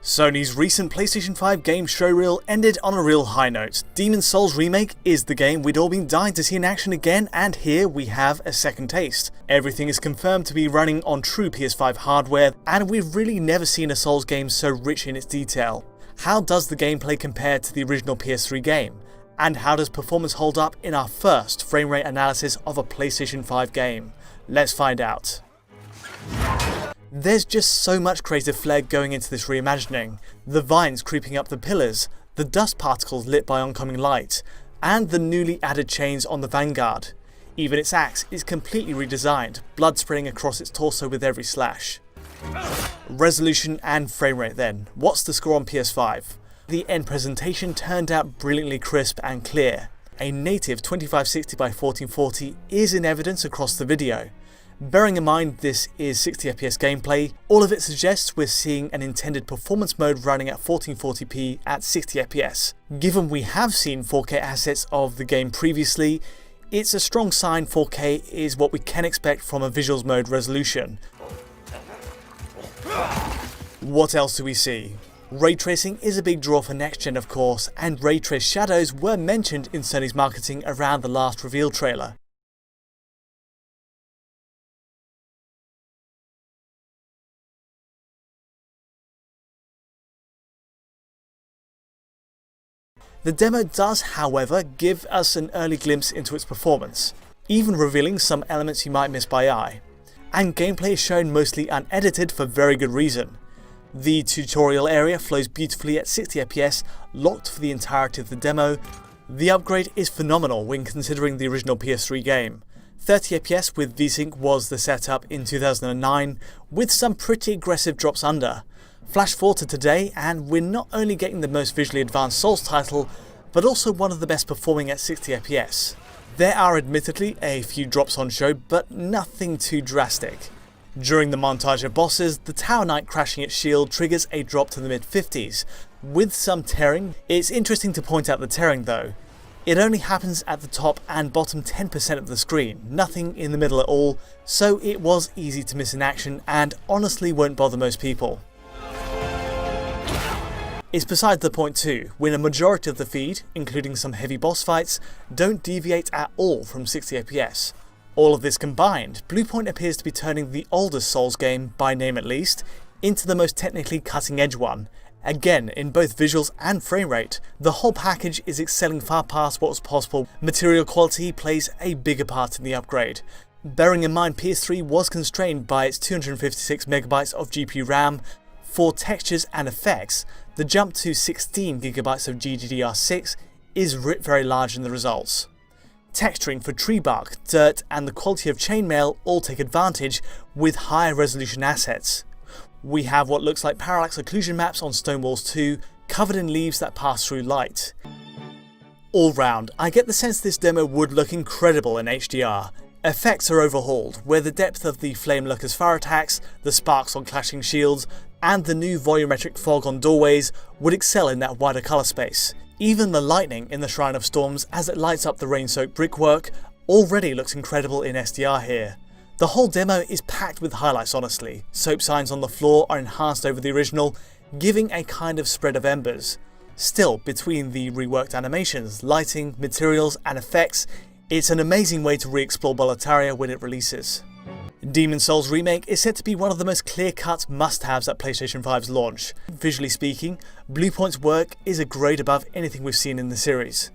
Sony's recent PlayStation 5 game showreel ended on a real high note. Demon's Souls Remake is the game we'd all been dying to see in action again, and here we have a second taste. Everything is confirmed to be running on true PS5 hardware, and we've really never seen a Souls game so rich in its detail. How does the gameplay compare to the original PS3 game? And how does performance hold up in our first frame rate analysis of a PlayStation 5 game? Let's find out. There's just so much creative flair going into this reimagining. The vines creeping up the pillars, the dust particles lit by oncoming light, and the newly added chains on the Vanguard. Even its axe is completely redesigned, blood spraying across its torso with every slash. Resolution and frame rate then. What's the score on PS5? The end presentation turned out brilliantly crisp and clear. A native 2560 by 1440 is in evidence across the video. Bearing in mind this is 60fps gameplay, all of it suggests we're seeing an intended performance mode running at 1440p at 60fps. Given we have seen 4K assets of the game previously, it's a strong sign 4K is what we can expect from a visuals mode resolution. What else do we see? Ray tracing is a big draw for next gen of course, and ray trace shadows were mentioned in Sony's marketing around the last reveal trailer. The demo does, however, give us an early glimpse into its performance, even revealing some elements you might miss by eye. And gameplay is shown mostly unedited for very good reason. The tutorial area flows beautifully at 60fps, locked for the entirety of the demo. The upgrade is phenomenal when considering the original PS3 game. 30fps with VSync was the setup in 2009, with some pretty aggressive drops under. Flash forward to today and we're not only getting the most visually advanced Souls title, but also one of the best performing at 60fps. There are admittedly a few drops on show, but nothing too drastic. During the montage of bosses, the Tower Knight crashing its shield triggers a drop to the mid-50s, with some tearing. It's interesting to point out the tearing though. It only happens at the top and bottom 10% of the screen, nothing in the middle at all, so it was easy to miss in action and honestly won't bother most people. It's beside the point too, when a majority of the feed, including some heavy boss fights, don't deviate at all from 60fps. All of this combined, Bluepoint appears to be turning the oldest Souls game, by name at least, into the most technically cutting edge one. Again, in both visuals and frame rate, the whole package is excelling far past what was possible. Material quality plays a bigger part in the upgrade. Bearing in mind PS3 was constrained by its 256MB of GPU RAM, for textures and effects, the jump to 16GB of GDDR6 is very large in the results. Texturing for tree bark, dirt and the quality of chainmail all take advantage with higher resolution assets. We have what looks like parallax occlusion maps on stone walls too, covered in leaves that pass through light. All round, I get the sense this demo would look incredible in HDR. Effects are overhauled, where the depth of the flame lurkers fire attacks, the sparks on clashing shields, and the new volumetric fog on doorways would excel in that wider colour space. Even the lightning in the Shrine of Storms as it lights up the rain-soaked brickwork already looks incredible in SDR here. The whole demo is packed with highlights honestly. Soap signs on the floor are enhanced over the original, giving a kind of spread of embers. Still, between the reworked animations, lighting, materials and effects, it's an amazing way to re-explore Boletaria when it releases. Demon's Souls Remake is set to be one of the most clear-cut must-haves at PlayStation 5's launch. Visually speaking, Bluepoint's work is a grade above anything we've seen in the series.